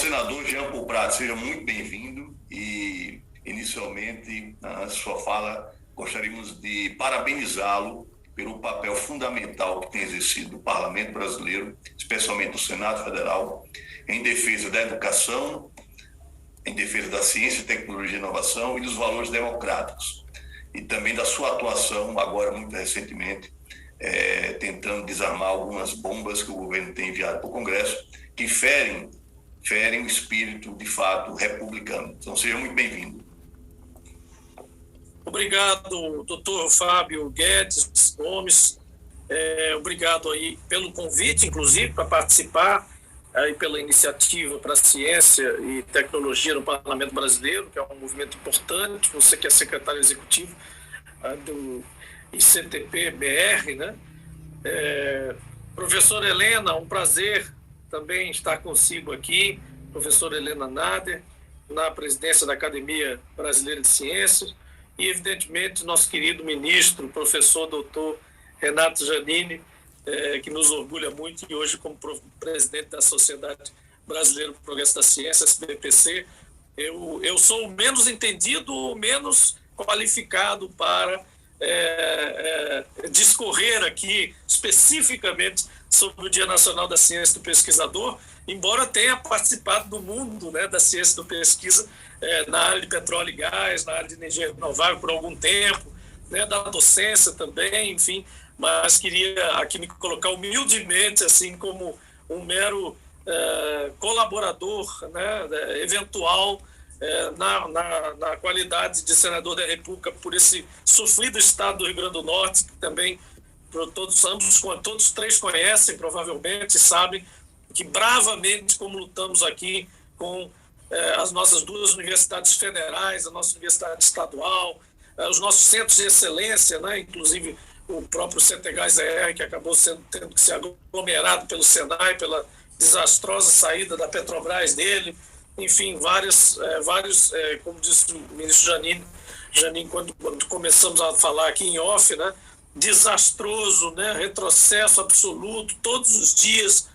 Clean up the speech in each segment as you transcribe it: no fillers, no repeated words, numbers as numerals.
senador Jean Paul Prats, seja muito bem-vindo e, inicialmente, na sua fala, gostaríamos de parabenizá-lo pelo papel fundamental que tem exercido o Parlamento brasileiro, especialmente o Senado Federal, em defesa da educação, em defesa da ciência, tecnologia e inovação e dos valores democráticos. E também da sua atuação, agora muito recentemente, tentando desarmar algumas bombas que o governo tem enviado para o Congresso, que ferem o espírito, de fato, republicano. Então, seja muito bem-vindo. Obrigado, doutor Fábio Guedes Gomes. Obrigado aí pelo convite, inclusive, para participar aí pela iniciativa para a ciência e tecnologia no Parlamento Brasileiro, que é um movimento importante. Você que é secretário executivo do ICTP-BR, né? Professora Helena, um prazer também estar consigo aqui, professora Helena Nader, na presidência da Academia Brasileira de Ciências, e, evidentemente, nosso querido ministro, professor doutor Renato Giannini, que nos orgulha muito, e hoje, como presidente da Sociedade Brasileira do Progresso da Ciência, SBPC, eu sou o menos entendido, o menos qualificado para discorrer aqui especificamente sobre o Dia Nacional da Ciência do Pesquisador, embora tenha participado do mundo, né, da ciência do pesquisa na área de petróleo e gás, na área de energia renovável por algum tempo, né, da docência também, enfim, mas queria aqui me colocar humildemente assim como um mero colaborador, né, eventual, na qualidade de senador da República por esse sofrido estado do Rio Grande do Norte, que também todos três conhecem, provavelmente, sabem que bravamente como lutamos aqui com as nossas duas universidades federais, a nossa universidade estadual, os nossos centros de excelência, né, inclusive o próprio CETEGAS-ER, que acabou tendo que ser aglomerado pelo Senai, pela desastrosa saída da Petrobras dele, enfim, vários, como disse o ministro Giannini, quando começamos a falar aqui em off, né, desastroso, né, retrocesso absoluto, todos os dias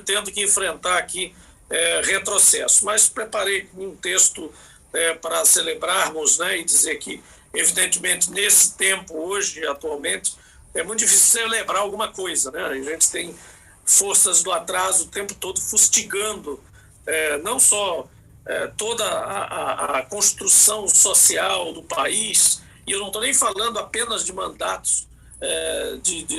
tendo que enfrentar aqui retrocesso. Mas preparei um texto para celebrarmos, né, e dizer que, evidentemente, nesse tempo, hoje, atualmente, é muito difícil celebrar alguma coisa, né? A gente tem forças do atraso o tempo todo fustigando não só toda a construção social do país, e eu não estou nem falando apenas de mandatos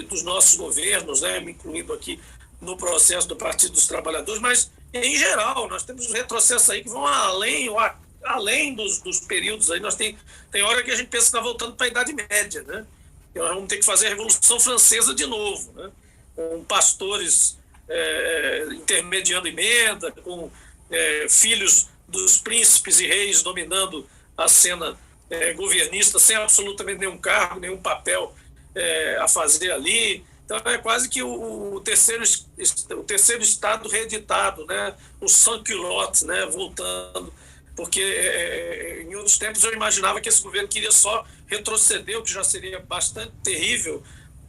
dos nossos governos, né, me incluindo aqui no processo do Partido dos Trabalhadores, mas, em geral, nós temos retrocessos aí que vão além dos períodos aí. Tem hora que a gente pensa que está voltando para a Idade Média, né? E nós vamos ter que fazer a Revolução Francesa de novo, né? Com pastores intermediando emenda, com filhos dos príncipes e reis dominando a cena governista, sem absolutamente nenhum cargo, nenhum papel a fazer ali. Então é quase que o terceiro estado reeditado, né? O sans-culotte, né? Voltando, porque em outros tempos eu imaginava que esse governo queria só retroceder, o que já seria bastante terrível,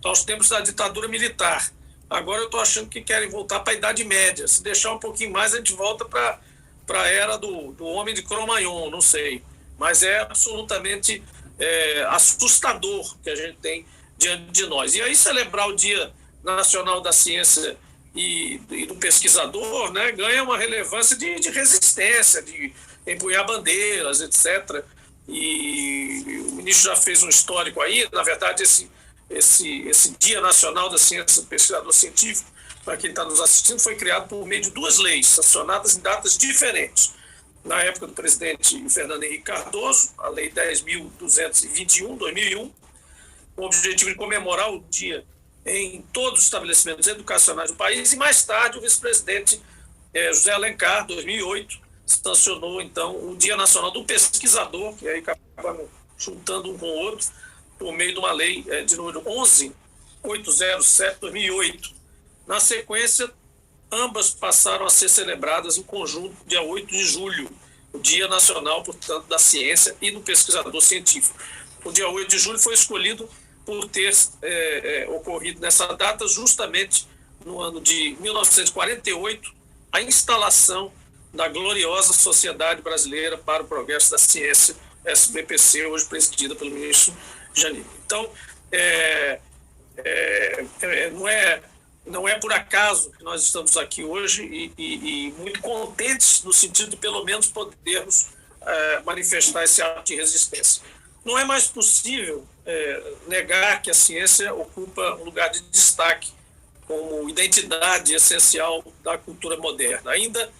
aos tempos da ditadura militar. Agora eu estou achando que querem voltar para a Idade Média. Se deixar um pouquinho mais, a gente volta para a era do homem de Cro-Magnon, não sei. Mas é absolutamente assustador que a gente tem diante de nós. E aí celebrar o Dia Nacional da Ciência e do Pesquisador, né, ganha uma relevância de resistência, de empunhar bandeiras, etc. E o ministro já fez um histórico aí. Na verdade, esse Dia Nacional da Ciência do Pesquisador Científico, para quem está nos assistindo, foi criado por meio de duas leis, sancionadas em datas diferentes. Na época do presidente Fernando Henrique Cardoso, a Lei 10.221, 2001, com o objetivo de comemorar o dia em todos os estabelecimentos educacionais do país, e mais tarde o vice-presidente José Alencar, 2008, sancionou, então, o Dia Nacional do Pesquisador, que aí acaba juntando um com o outro, por meio de uma lei de número 11.807, 2008. Na sequência, ambas passaram a ser celebradas em conjunto, dia 8 de julho, o Dia Nacional, portanto, da Ciência e do Pesquisador Científico. O dia 8 de julho foi escolhido por ter ocorrido nessa data, justamente no ano de 1948, a instalação da gloriosa Sociedade Brasileira para o Progresso da Ciência, SBPC, hoje presidida pelo ministro Janine. Então, não é por acaso que nós estamos aqui hoje e muito contentes no sentido de, pelo menos, podermos manifestar esse ato de resistência. Não é mais possível negar que a ciência ocupa um lugar de destaque como identidade essencial da cultura moderna. Ainda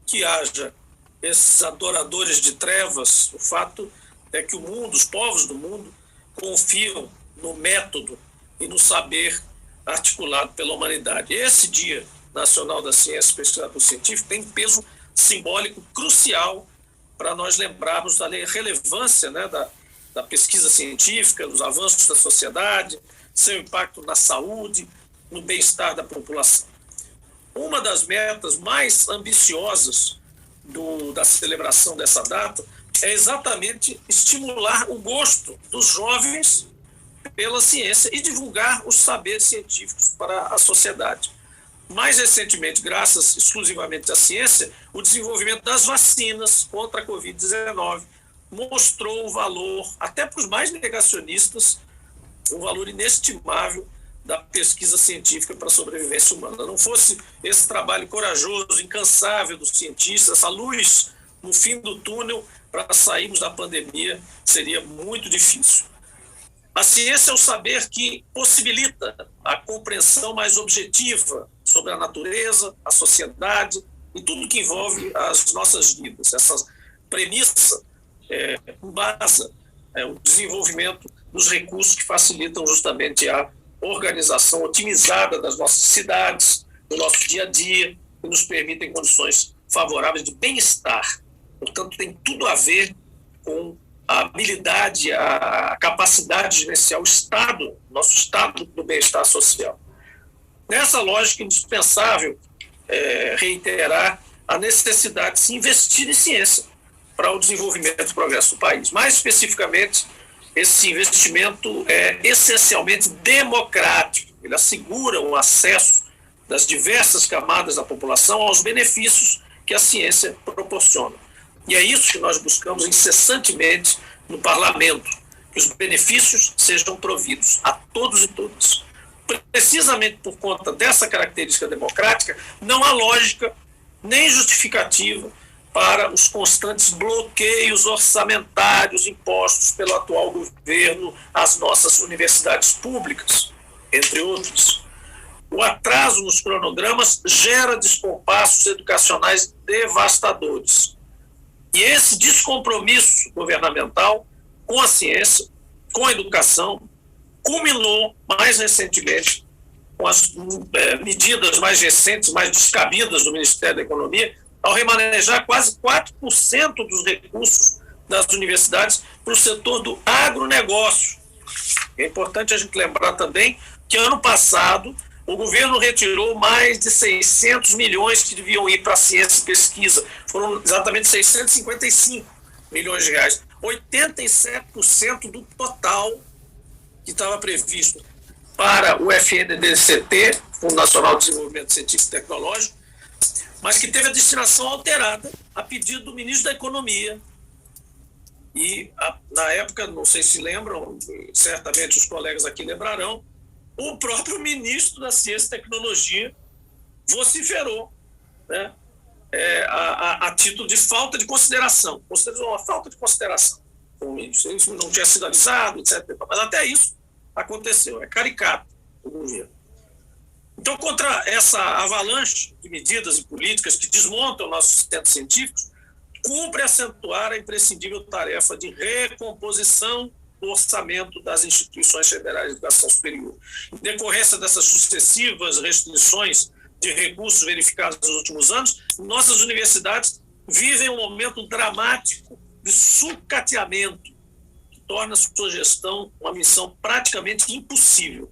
que haja esses adoradores de trevas, o fato é que o mundo, os povos do mundo, confiam no método e no saber articulado pela humanidade. Esse Dia Nacional da Ciência e Pesquisador Científico tem peso simbólico crucial para nós lembrarmos da relevância, né, da pesquisa científica, dos avanços da sociedade, seu impacto na saúde, no bem-estar da população. Uma das metas mais ambiciosas da celebração dessa data é exatamente estimular o gosto dos jovens pela ciência e divulgar os saberes científicos para a sociedade. Mais recentemente, graças exclusivamente à ciência, o desenvolvimento das vacinas contra a Covid-19 mostrou o valor, até para os mais negacionistas, um valor inestimável da pesquisa científica para a sobrevivência humana. Não fosse esse trabalho corajoso, incansável dos cientistas, essa luz no fim do túnel para sairmos da pandemia, seria muito difícil. A ciência é o saber que possibilita a compreensão mais objetiva sobre a natureza, a sociedade e tudo que envolve as nossas vidas. Essa premissa embasa o desenvolvimento dos recursos que facilitam justamente a organização otimizada das nossas cidades, do nosso dia a dia, e nos permitem condições favoráveis de bem-estar. Portanto, tem tudo a ver com a habilidade, a capacidade de gerenciar o estado, nosso estado do bem-estar social. Nessa lógica, é indispensável reiterar a necessidade de se investir em ciência para o desenvolvimento e progresso do país. Mais especificamente, esse investimento é essencialmente democrático. Ele assegura o acesso das diversas camadas da população aos benefícios que a ciência proporciona. E é isso que nós buscamos incessantemente no parlamento, que os benefícios sejam providos a todos e todas. Precisamente por conta dessa característica democrática, não há lógica nem justificativa para os constantes bloqueios orçamentários impostos pelo atual governo às nossas universidades públicas, entre outros. O atraso nos cronogramas gera descompassos educacionais devastadores. E esse descompromisso governamental com a ciência, com a educação, culminou mais recentemente com as medidas mais recentes, mais descabidas do Ministério da Economia, ao remanejar quase 4% dos recursos das universidades para o setor do agronegócio. É importante a gente lembrar também que ano passado o governo retirou mais de 600 milhões que deviam ir para a ciência e pesquisa. Foram exatamente 655 milhões de reais. 87% do total que estava previsto para o FNDCT, Fundo Nacional de Desenvolvimento Científico e Tecnológico, mas que teve a destinação alterada a pedido do ministro da Economia. E, na época, não sei se lembram, certamente os colegas aqui lembrarão, o próprio ministro da Ciência e Tecnologia vociferou, né, a título de falta de consideração. Considerou uma falta de consideração. Isso não tinha sido avisado, etc. Mas até isso aconteceu. É caricato o governo. Então, contra essa avalanche de medidas e políticas que desmontam nossos centros científicos, cumpre acentuar a imprescindível tarefa de recomposição do orçamento das instituições federais de educação superior. Em decorrência dessas sucessivas restrições de recursos verificados nos últimos anos, nossas universidades vivem um momento dramático de sucateamento, que torna a sua gestão uma missão praticamente impossível.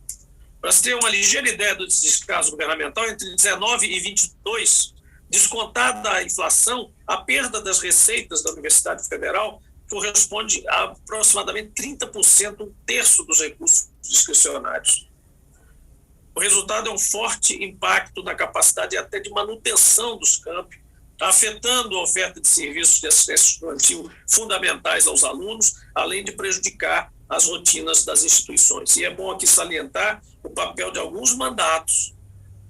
Para se ter uma ligeira ideia do descaso governamental, entre 19 e 22, descontada a inflação, a perda das receitas da Universidade Federal corresponde a aproximadamente 30%, um terço dos recursos discricionários. O resultado é um forte impacto na capacidade até de manutenção dos campi afetando a oferta de serviços de assistência estudantil fundamentais aos alunos, além de prejudicar as rotinas das instituições. E é bom aqui salientar o papel de alguns mandatos,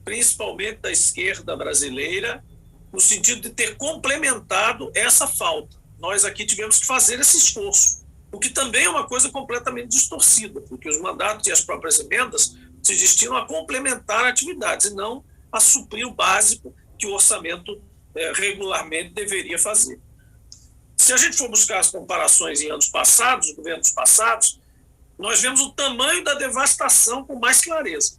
principalmente da esquerda brasileira, no sentido de ter complementado essa falta. Nós aqui tivemos que fazer esse esforço, o que também é uma coisa completamente distorcida, porque os mandatos e as próprias emendas se destinam a complementar atividades e não a suprir o básico que o orçamento regularmente deveria fazer. Se a gente for buscar as comparações em anos passados, governos passados, nós vemos o tamanho da devastação com mais clareza.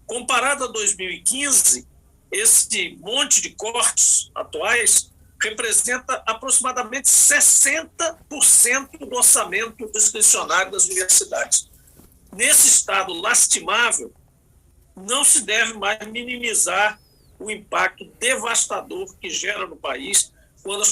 Comparado a 2015, esse monte de cortes atuais representa aproximadamente 60% do orçamento discricionário das universidades. Nesse estado lastimável, não se deve mais minimizar o impacto devastador que gera no país quando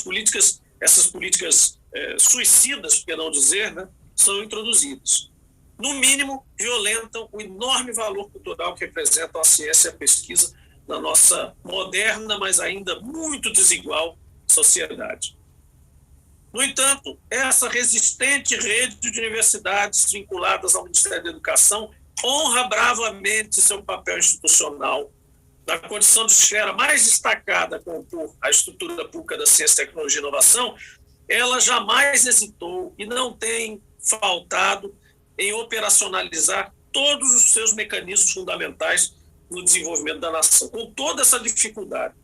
essas políticas suicidas, por que não dizer, né, são introduzidas. No mínimo, violentam o enorme valor cultural que representam a ciência e a pesquisa na nossa moderna, mas ainda muito desigual sociedade. No entanto, essa resistente rede de universidades vinculadas ao Ministério da Educação honra bravamente seu papel institucional na condição de esfera mais destacada a compor a estrutura pública da ciência, tecnologia e inovação. Ela jamais hesitou e não tem faltado em operacionalizar todos os seus mecanismos fundamentais no desenvolvimento da nação, com toda essa dificuldade.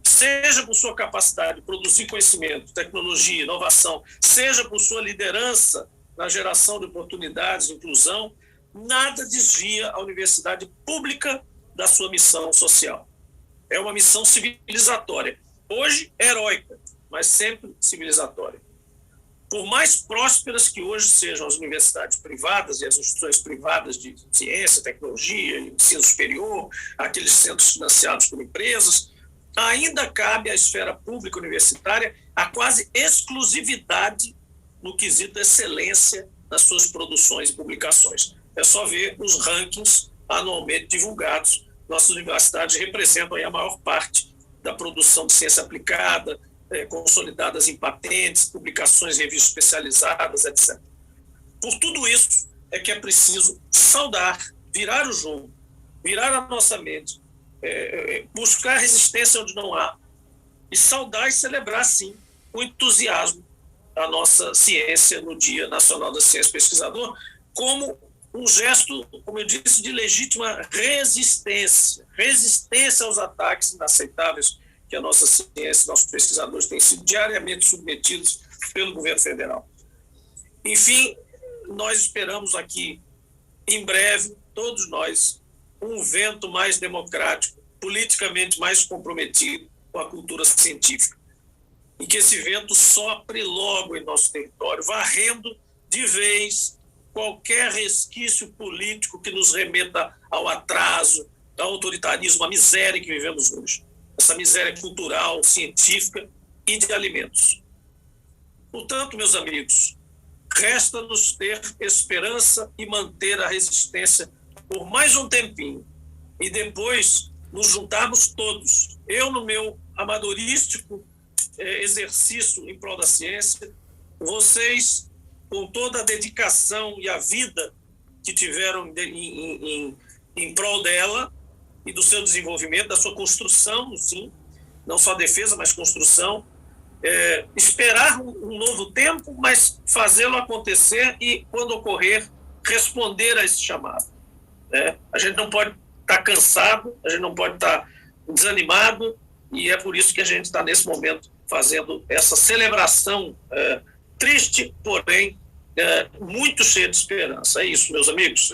Seja por sua capacidade de produzir conhecimento, tecnologia, inovação, seja por sua liderança na geração de oportunidades, inclusão, nada desvia a universidade pública da sua missão social. É uma missão civilizatória. Hoje, heróica, mas sempre civilizatória. Por mais prósperas que hoje sejam as universidades privadas e as instituições privadas de ciência, tecnologia, ensino superior, aqueles centros financiados por empresas, ainda cabe à esfera pública universitária a quase exclusividade no quesito excelência nas suas produções e publicações. É só ver os rankings anualmente divulgados. Nossas universidades representam aí a maior parte da produção de ciência aplicada, consolidadas em patentes, publicações em revistas especializadas, etc. Por tudo isso é que é preciso saudar, virar o jogo, virar a nossa mente, buscar resistência onde não há, e saudar e celebrar, sim, o entusiasmo da nossa ciência no Dia Nacional da Ciência Pesquisador, como um gesto, como eu disse, de legítima resistência aos ataques inaceitáveis que a nossa ciência, nossos pesquisadores têm sido diariamente submetidos pelo governo federal. Enfim, nós esperamos aqui, em breve, todos nós, um vento mais democrático, politicamente mais comprometido com a cultura científica, e que esse vento sopre logo em nosso território, varrendo de vez qualquer resquício político que nos remeta ao atraso, ao autoritarismo, à miséria que vivemos hoje. Essa miséria cultural, científica e de alimentos. Portanto, meus amigos, resta-nos ter esperança e manter a resistência por mais um tempinho e depois nos juntarmos todos. Eu, no meu amadorístico exercício em prol da ciência, vocês, com toda a dedicação e a vida que tiveram em prol dela e do seu desenvolvimento, da sua construção, sim, não só defesa, mas construção, esperar um novo tempo, mas fazê-lo acontecer e, quando ocorrer, responder a esse chamado. A gente não pode estar cansado, a gente não pode estar desanimado, e é por isso que a gente está, nesse momento, fazendo essa celebração triste, porém muito cheia de esperança. É isso, meus amigos.